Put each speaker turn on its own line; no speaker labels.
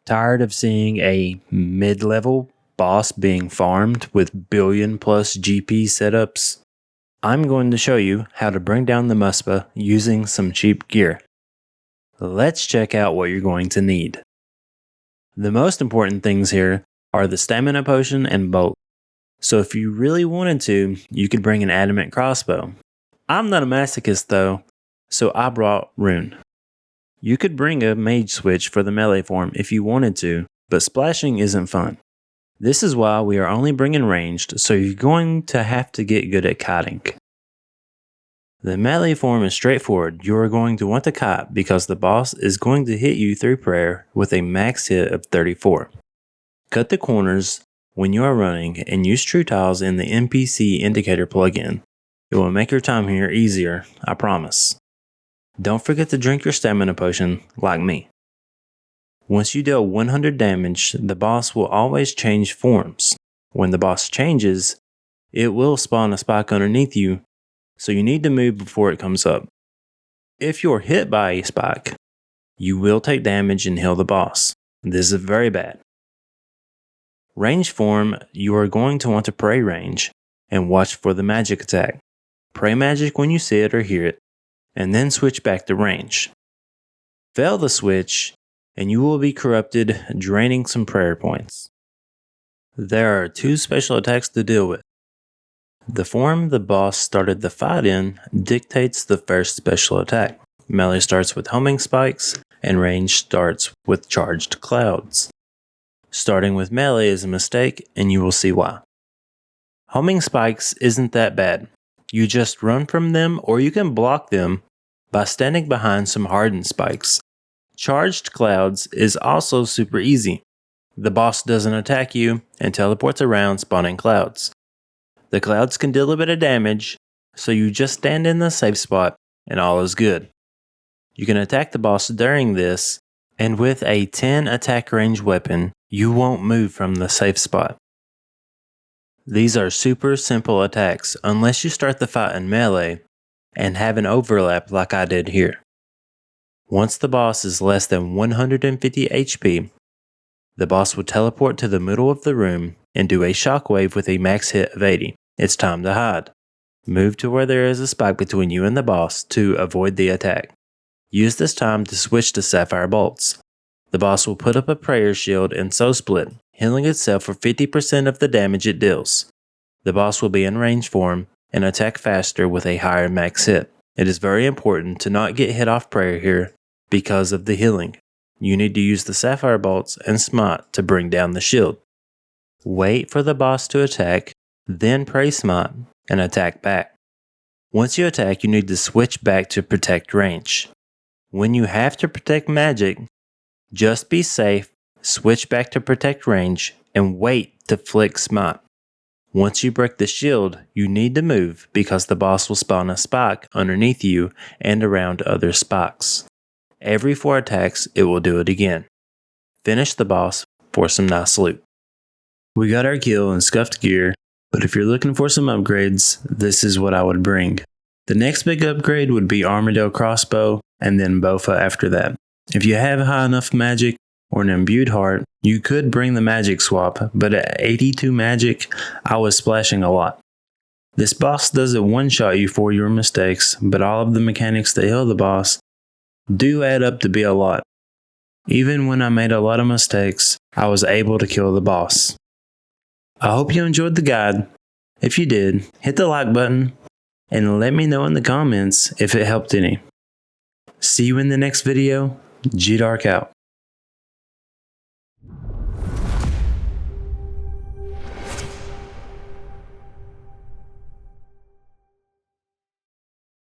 Tired of seeing a mid-level boss being farmed with billion-plus GP setups? I'm going to show you how to bring down the Muspah using some cheap gear. Let's check out what you're going to need. The most important things here are the stamina potion and bolt. So if you really wanted to, you could bring an adamant crossbow. I'm not a masochist though, so I brought rune. You could bring a mage switch for the melee form if you wanted to, but splashing isn't fun. This is why we are only bringing ranged, so you're going to have to get good at kiting. The melee form is straightforward. You are going to want to kite because the boss is going to hit you through prayer with a max hit of 34. Cut the corners when you are running and use true tiles in the NPC indicator plugin. It will make your time here easier, I promise. Don't forget to drink your stamina potion like me. Once you deal 100 damage, the boss will always change forms. When the boss changes, it will spawn a spike underneath you, so you need to move before it comes up. If you're hit by a spike, you will take damage and heal the boss. This is very bad. Range form, you are going to want to pray range and watch for the magic attack. Pray magic when you see it or hear it, and then switch back to range. Fail the switch, and you will be corrupted, draining some prayer points. There are 2 special attacks to deal with. The form the boss started the fight in dictates the first special attack. Melee starts with homing spikes, and range starts with charged clouds. Starting with melee is a mistake, and you will see why. Homing spikes isn't that bad. You just run from them, or you can block them by standing behind some hardened spikes. Charged clouds is also super easy. The boss doesn't attack you and teleports around spawning clouds. The clouds can deal a bit of damage, so you just stand in the safe spot and all is good. You can attack the boss during this, and with a 10 attack range weapon, you won't move from the safe spot. These are super simple attacks unless you start the fight in melee and have an overlap like I did here. Once the boss is less than 150 HP, the boss will teleport to the middle of the room and do a shockwave with a max hit of 80. It's time to hide. Move to where there is a spike between you and the boss to avoid the attack. Use this time to switch to sapphire bolts. The boss will put up a prayer shield and soul split, healing itself for 50% of the damage it deals. The boss will be in range form and attack faster with a higher max hit. It is very important to not get hit off prayer here because of the healing. You need to use the sapphire bolts and smite to bring down the shield. Wait for the boss to attack, then pray smite and attack back. Once you attack, you need to switch back to protect range. When you have to protect magic, just be safe, switch back to protect range, and wait to flick smite. Once you break the shield, you need to move because the boss will spawn a spike underneath you and around other spikes. Every 4 attacks, it will do it again. Finish the boss for some nice loot. We got our kill and scuffed gear, but if you're looking for some upgrades, this is what I would bring. The next big upgrade would be Armadale Crossbow, and then Bofa after that. If you have high enough magic or an imbued heart, you could bring the magic swap, but at 82 magic, I was splashing a lot. This boss doesn't one-shot you for your mistakes, but all of the mechanics to heal the boss do add up to be a lot. Even when I made a lot of mistakes, I was able to kill the boss. I hope you enjoyed the guide. If you did, hit the like button and let me know in the comments if it helped any. See you in the next video. G-Dark out.